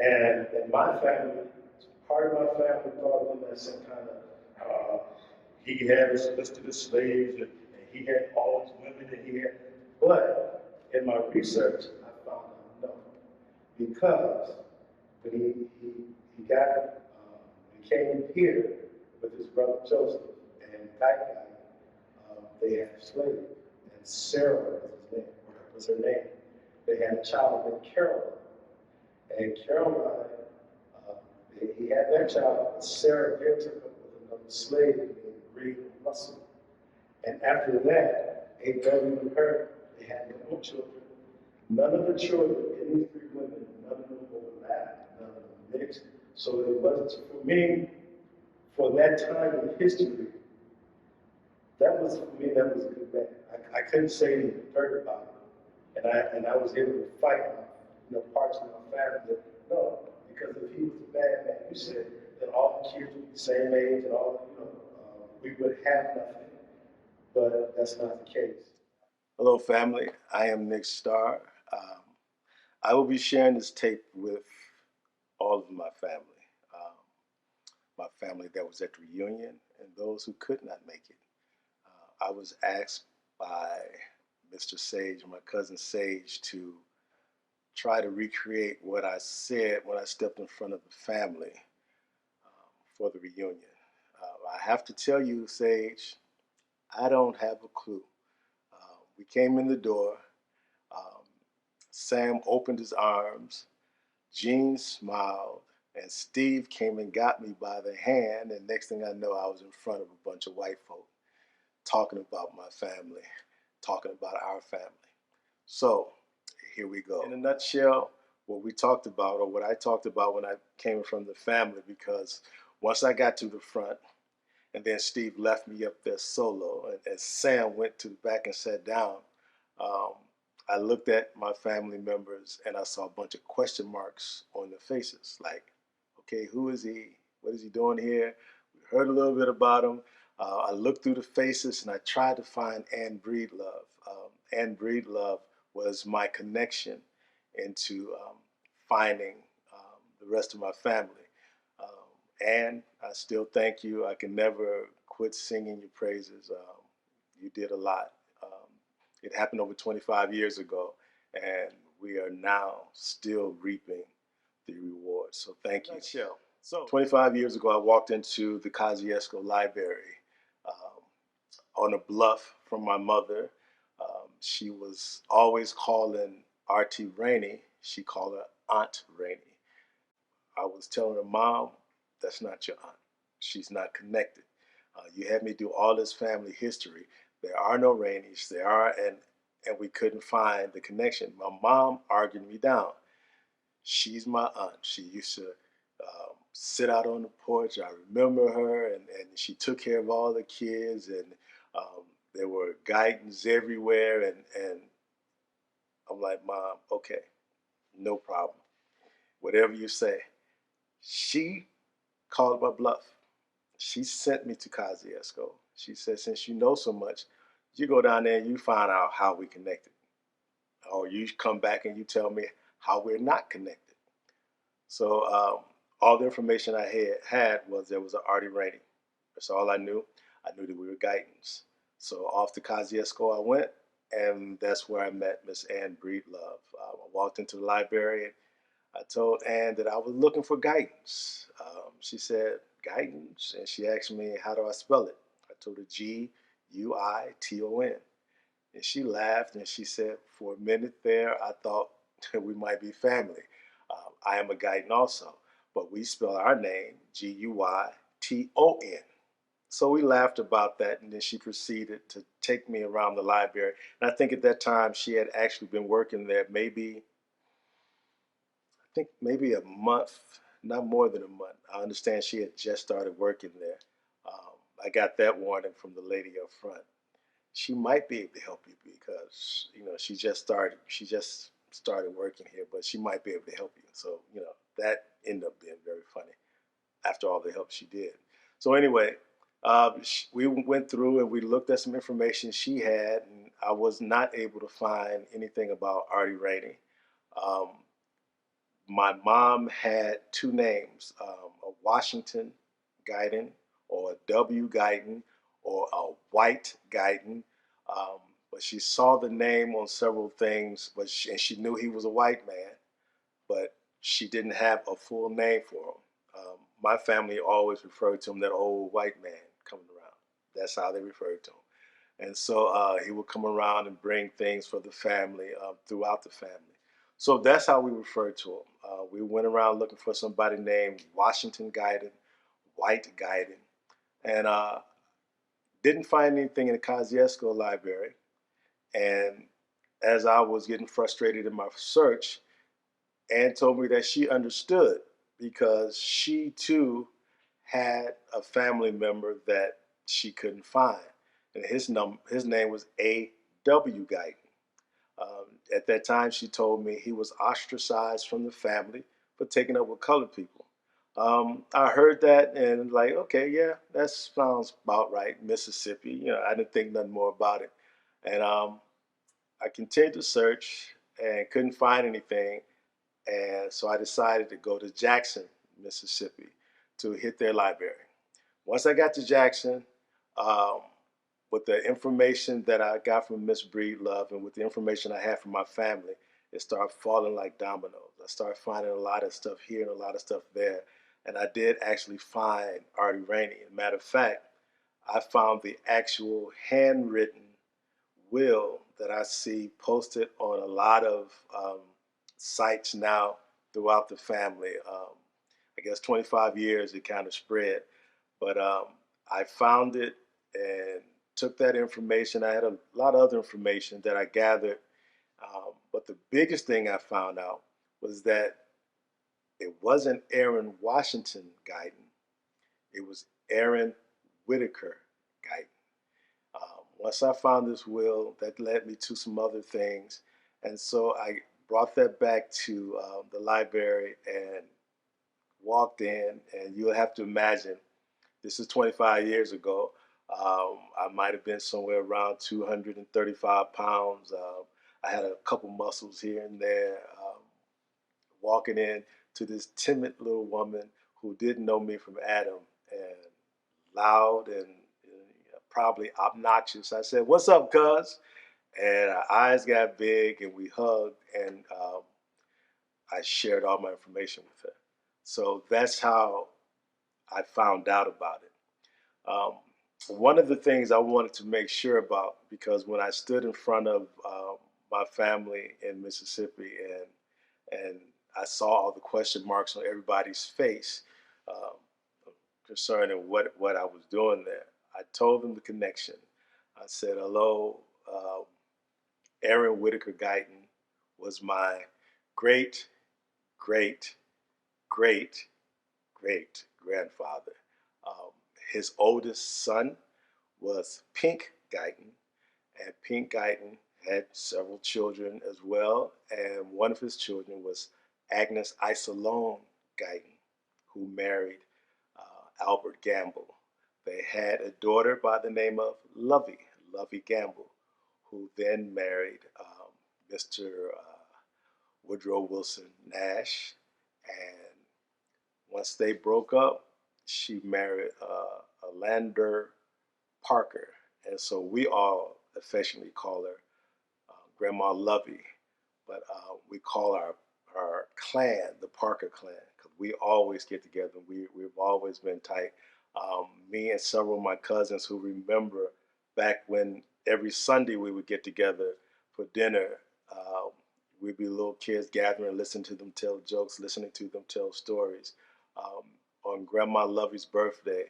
And in my family, part of my family thought of him as some kind of, he had us listed as slaves and he had all these women that he had. But in my research, I found out no. Because when he got, he came here with his brother Joseph and that guy, they had a slave. And Sarah was her name. They had a child named Caroline. And Caroline, uh, he had that child, but Sarah then took up with another slave named Reed Russell. And after that, ain't done with her, they had no more children. None of the children in these three women, none of them overlapped, none of them mixed. So it wasn't for me, for that time in history, that was for me, that was a good man. I couldn't say anything dirt about him. And I was able to fight parts of my family that, no, because if he was a bad man, you said that all the kids would be the same age and all, we would have nothing. But that's not the case. Hello, family. I am Nick Starr. Um, I will be sharing this tape with all of my family that was at the reunion, and those who could not make it. I was asked by Mr. Sage, my cousin Sage, to try to recreate what I said when I stepped in front of the family for the reunion. I have to tell you, Sage, I don't have a clue. We came in the door. Um, Sam opened his arms. Gene smiled. And Steve came and got me by the hand. And next thing I know, I was in front of a bunch of white folk talking about my family, talking about our family. So here we go. In a nutshell, what we talked about, or what I talked about when I came from the family, because once I got to the front, and then Steve left me up there solo, and Sam went to the back and sat down, um, I looked at my family members and I saw a bunch of question marks on their faces. Like, okay, who is he? What is he doing here? We heard a little bit about him. I looked through the faces and I tried to find Ann Breedlove. Ann Breedlove was my connection into finding the rest of my family. And I still thank you. I can never quit singing your praises. You did a lot. It happened over 25 years ago, and we are now still reaping the rewards. So thank you. Nutshell. So 25 years ago, I walked into the Kosciusko Library on a bluff from my mother. She was always calling R.T. Rainey. She called her Aunt Rainey. I was telling her, Mom, that's not your aunt. She's not connected. You had me do all this family history. There are no Raineys. There are, and we couldn't find the connection. My mom argued me down. She's my aunt. She used to sit out on the porch. I remember her, and she took care of all the kids, and there were guidance everywhere. And I'm like, Mom, okay, no problem. Whatever you say. She called my bluff. She sent me to Kosciusko. She said, since you know so much, you go down there and you find out how we connected. Or you come back and you tell me how we're not connected. So all the information I had was there was an Artie Rainey. That's all I knew. I knew that we were guidance. So off to Kosciusko I went, and that's where I met Miss Ann Breedlove. I walked into the library and I told Ann that I was looking for guidance. She said, guidance? And she asked me, how do I spell it? I told her Guiton. And she laughed and she said, for a minute there, I thought we might be family. I am a Guiton also, but we spell our name Guyton. So we laughed about that, and then she proceeded to take me around the library. And I think at that time she had actually been working there maybe a month, not more than a month. I understand she had just started working there. I got that warning from the lady up front. She might be able to help you because she just started working here, but she might be able to help you. So that ended up being very funny after all the help she did. So anyway, we went through and we looked at some information she had, and I was not able to find anything about Artie Rainey. my mom had two names, a Washington Guyton or a W Guyton or a White Guyton. Um, but she saw the name on several things, and she knew he was a white man, but she didn't have a full name for him. My family always referred to him that old white man coming around. That's how they referred to him. And so he would come around and bring things for the family throughout the family. So that's how we referred to him. We went around looking for somebody named Washington Guyton, White Guyton, and didn't find anything in the Kosciusko library. And as I was getting frustrated in my search, Anne told me that she understood because she too had a family member that she couldn't find, and his name was A.W. Guyton. At that time, she told me he was ostracized from the family for taking up with colored people. I heard that and like, okay, yeah, that sounds about right. Mississippi, I didn't think nothing more about it, and I continued to search and couldn't find anything. And so I decided to go to Jackson, Mississippi to hit their library. Once I got to Jackson, um, with the information that I got from Miss Breedlove and with the information I had from my family, it started falling like dominoes. I started finding a lot of stuff here and a lot of stuff there. And I did actually find Artie Rainey. As a matter of fact, I found the actual handwritten will that I see posted on a lot of sites now throughout the family. I guess 25 years it kind of spread, but I found it and took that information. I had a lot of other information that I gathered, but the biggest thing I found out was that it wasn't Aaron Washington Guyton, it was Aaron Whitaker Guyton. Once I found this will, that led me to some other things. And so I brought that back to the library and walked in. And you'll have to imagine, this is 25 years ago. I might have been somewhere around 235 pounds. I had a couple muscles here and there. Walking in to this timid little woman who didn't know me from Adam, and loud and probably obnoxious. I said, "What's up, cuz?" And our eyes got big, and we hugged, and I shared all my information with her. So that's how I found out about it. Um, One of the things I wanted to make sure about, because when I stood in front of my family in Mississippi and I saw all the question marks on everybody's face um, concerning what I was doing there, I told them the connection. I said, "Hello, Aaron Whitaker Guyton was my great, great, great, great grandfather. Um, his oldest son was Pink Guyton, and Pink Guyton had several children as well. And one of his children was Agnes Isolone Guyton, who married Albert Gamble. They had a daughter by the name of Lovey Gamble, who then married Mr. Woodrow Wilson Nash. And once they broke up, she married Lander Parker. And so we all affectionately call her Grandma Lovey, but we call our clan the Parker clan because we always get together. We've always been tight. Me and several of my cousins who remember back when every Sunday we would get together for dinner. Uh, we'd be little kids gathering, listening to them tell jokes, listening to them tell stories. Um, on Grandma Lovey's birthday,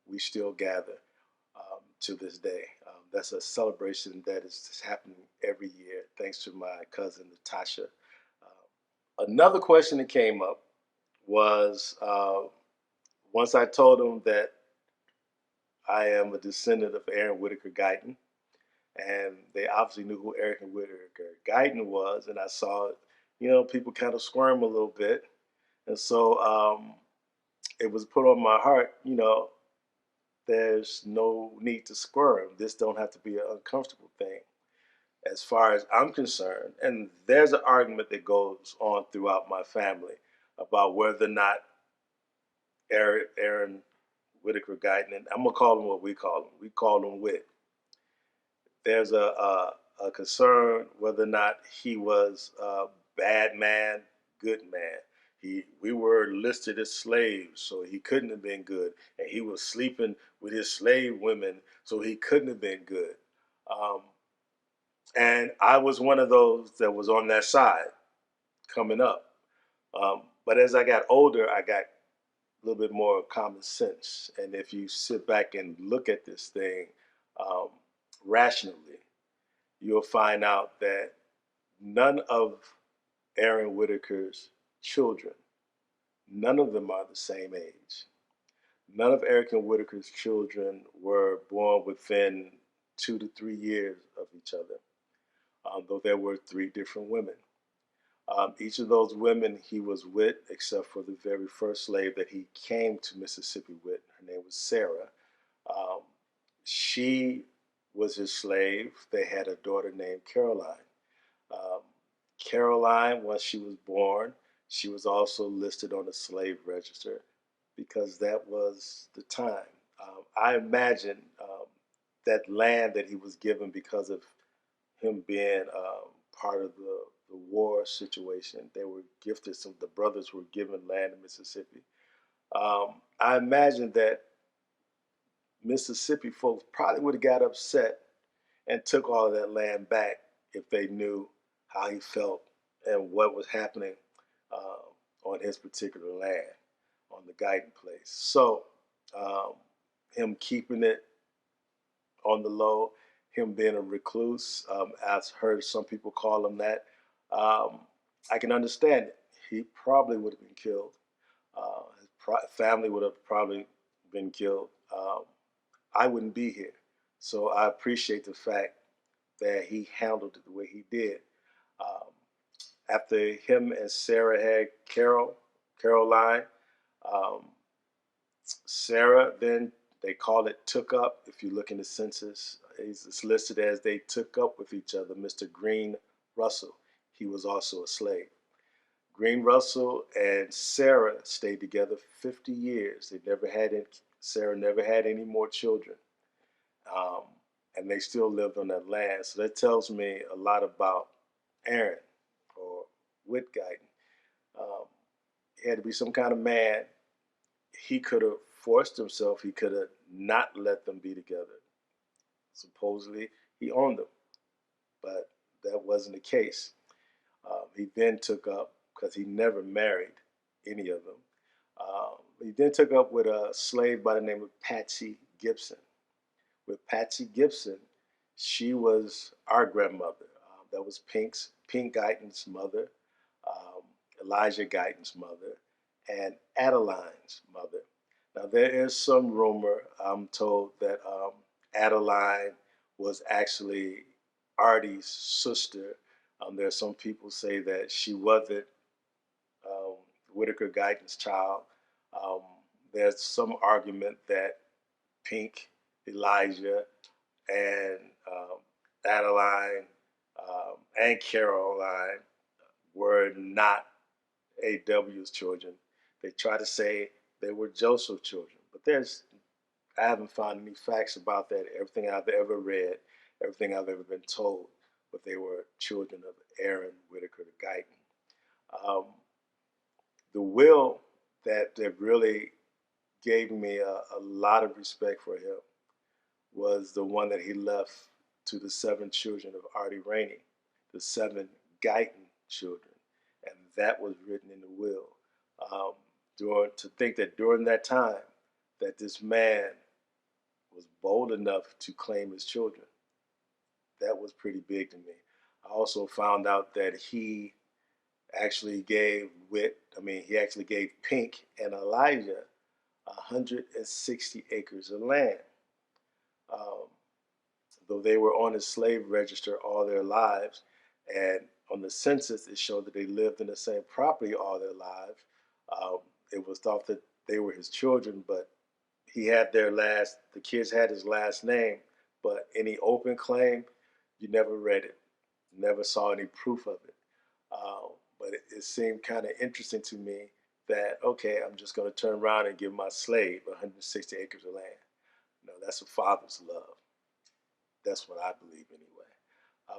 we still gather to this day. That's a celebration that is happening every year, thanks to my cousin Natasha. Another question that came up was once I told them that I am a descendant of Aaron Whitaker Guyton, and they obviously knew who Aaron Whitaker Guyton was, and I saw, people kind of squirm a little bit, and so it was put on my heart, there's no need to squirm. This don't have to be an uncomfortable thing as far as I'm concerned. And there's an argument that goes on throughout my family. about whether or not Aaron Whitaker Guyton, and I'm gonna call him what we call him. We call him Whit. There's a concern whether or not he was a bad man, good man. We were listed as slaves, so he couldn't have been good, and he was sleeping with his slave women, so he couldn't have been good. Um, and I was one of those that was on that side coming up. But as I got older, I got a little bit more common sense. And if you sit back and look at this thing um, rationally, you'll find out that none of Aaron Whitaker's children, none of them are the same age. None of Eric and Whitaker's children were born within 2 to 3 years of each other, though there were three different women. Each of those women he was with, except for the very first slave that he came to Mississippi with. Her name was Sarah. Um, she was his slave. They had a daughter named Caroline. Um, Caroline, once she was born, she was also listed on the slave register because that was the time. I imagine that land that he was given because of him being part of the war situation. They were gifted, some the brothers were given land in Mississippi. I imagine that Mississippi folks probably would have got upset and took all of that land back if they knew how he felt and what was happening on his particular land, on the Guyton place. So um, him keeping it on the low, him being a recluse, I've heard some people call him that. Um, I can understand it. He probably would have been killed. His family would have probably been killed. I wouldn't be here. So I appreciate the fact that he handled it the way he did. Um, After him and Sarah had Caroline, um, Sarah then they call it took up. If you look in the census, it's listed as they took up with each other. Mr. Green Russell, he was also a slave. Green Russell and Sarah stayed together 50 years. They never had any, Sarah never had any more children. Um, and they still lived on that land. So that tells me a lot about Aaron or Whit Guyton. Um, he had to be some kind of man. He could have forced himself. He could have not let them be together. Supposedly, he owned them, but that wasn't the case. He then took up, because he never married any of them, he then took up with a slave by the name of Patsy Gibson. With Patsy Gibson, she was our grandmother. That was Pink Guyton's mother, um, Elijah Guyton's mother, and Adeline's mother. Now there is some rumor. I'm told that Adeline was actually Artie's sister. There's some people say that she wasn't um, Whitaker Guyton's child. Um, there's some argument that Pink, Elijah, and Adeline and Caroline were not A.W.'s children. They try to say they were Joseph's children, but I haven't found any facts about that. Everything I've ever read, everything I've ever been told, but they were children of Aaron Whitaker Guyton. Um, the will that really gave me a lot of respect for him was the one that he left to the seven children of Artie Rainey, the seven Guyton children, and that was written in the will. Um, to think that during that time, that this man was bold enough to claim his children, that was pretty big to me. I also found out that he actually gave he actually gave Pink and Elijah 160 acres of land. Um, though they were on his slave register all their lives, and on the census it showed that they lived in the same property all their lives. Um, it was thought that they were his children, but the kids had his last name, but any open claim, you never read it, never saw any proof of it. But it seemed kind of interesting to me that, okay, I'm just going to turn around and give my slave 160 acres of land. No, that's a father's love. That's what I believe anyway.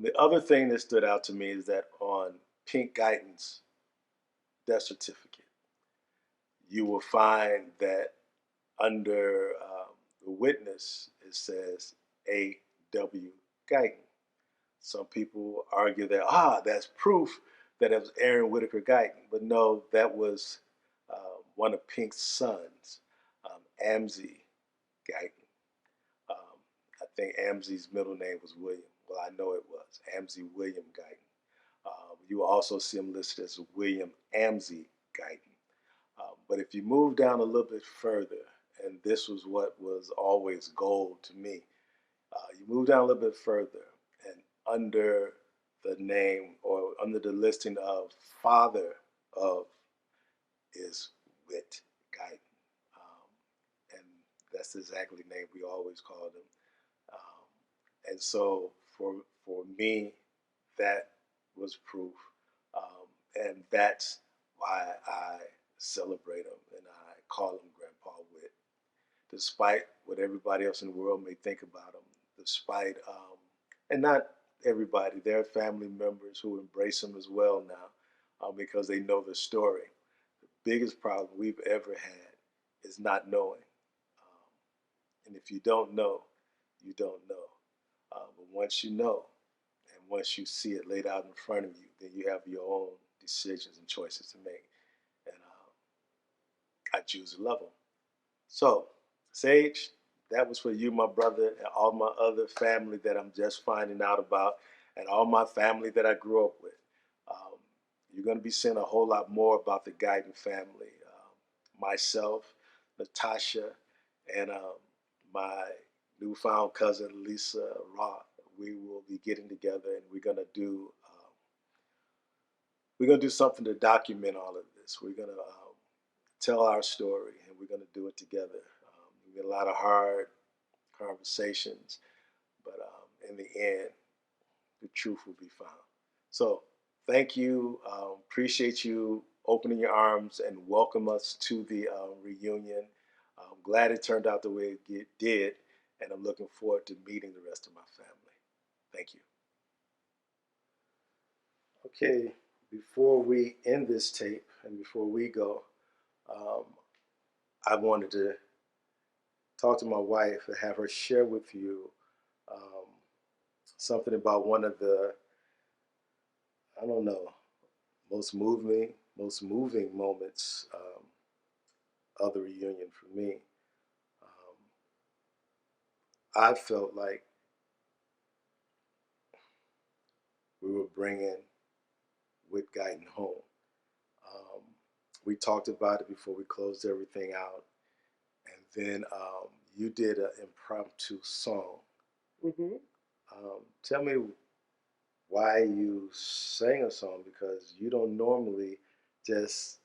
The other thing that stood out to me is that on Pink Guyton's death certificate, you will find that under the witness, it says A.W. Guyton. Some people argue that, that's proof that it was Aaron Whitaker Guyton. But no, that was one of Pink's sons, Amzie Guyton. Um, I think Amzie's middle name was William. Well, I know it was Amzie William Guyton. You will also see him listed as William Amzie Guyton. But if you move down a little bit further, and this was what was always gold to me, you move down a little bit further, and under the name or under the listing of father of is Whit Guyton. And that's exactly the name we always called him. And so for me, that was proof. And that's why I celebrate him and I call him Grandpa Whit, despite what everybody else in the world may think about him, despite, and not everybody, there are family members who embrace him as well now because they know the story. The biggest problem we've ever had is not knowing. And if you don't know, you don't know. But once you know, and once you see it laid out in front of you, then you have your own decisions and choices to make. And I choose to love them. So, Sage, that was for you, my brother, and all my other family that I'm just finding out about, and all my family that I grew up with. Um, you're going to be seeing a whole lot more about the Guyton family. Myself, Natasha, and my newfound cousin Lisa Roth. We will be getting together, and we're gonna do something to document all of this. We're gonna tell our story, and we're gonna do it together. We get a lot of hard conversations, but in the end, the truth will be found. So, thank you. Appreciate you opening your arms and welcome us to the reunion. I'm glad it turned out the way it did, and I'm looking forward to meeting the rest of my family. Thank you. Okay, before we end this tape and before we go, um, I wanted to talk to my wife and have her share with you um, something about one of the, I don't know, most moving moments of the reunion for me. Um, I felt like we were bringing Whit Guyton home. Um, we talked about it before we closed everything out, and then you did an impromptu song. Mm-hmm. Tell me why you sang a song because you don't normally just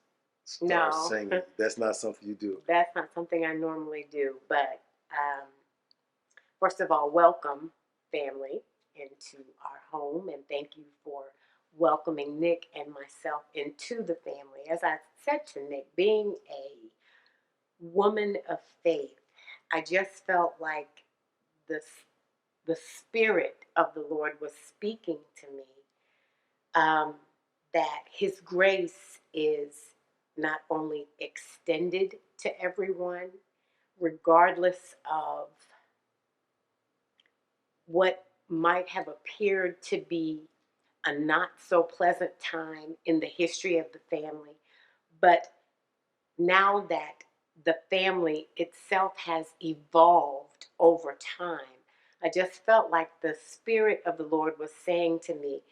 start No, singing. That's not something you do. that's not something I normally do. But first of all, welcome, family, into our home. And thank you for welcoming Nick and myself into the family. As I said to Nick, being a woman of faith, I just felt like the, the Spirit of the Lord was speaking to me that His grace is not only extended to everyone, regardless of what might have appeared to be a not so pleasant time in the history of the family, but now that the family itself has evolved over time, I just felt like the Spirit of the Lord was saying to me,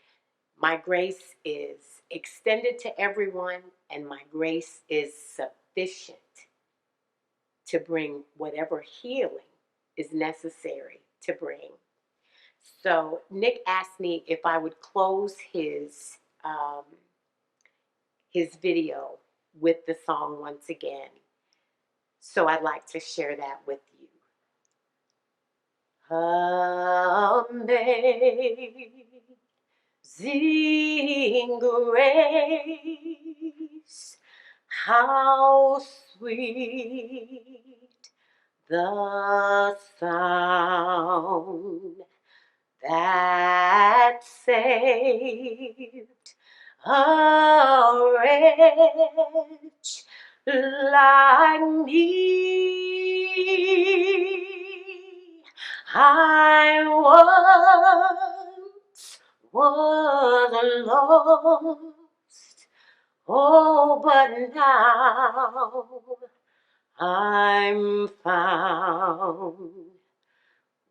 my grace is extended to everyone, and my grace is sufficient to bring whatever healing is necessary to bring. So Nick asked me if I would close his video with the song once again. So I'd like to share that with you. Amazing grace, how sweet the sound that saved a wretch like me. I once was lost, oh, but now I'm found.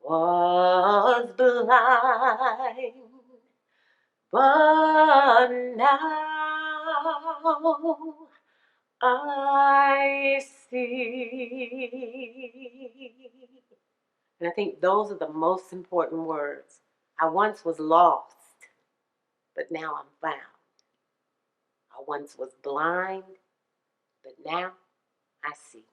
Was blind, but now I see. And I think those are the most important words. I once was lost, but now I'm found. I once was blind, but now I see.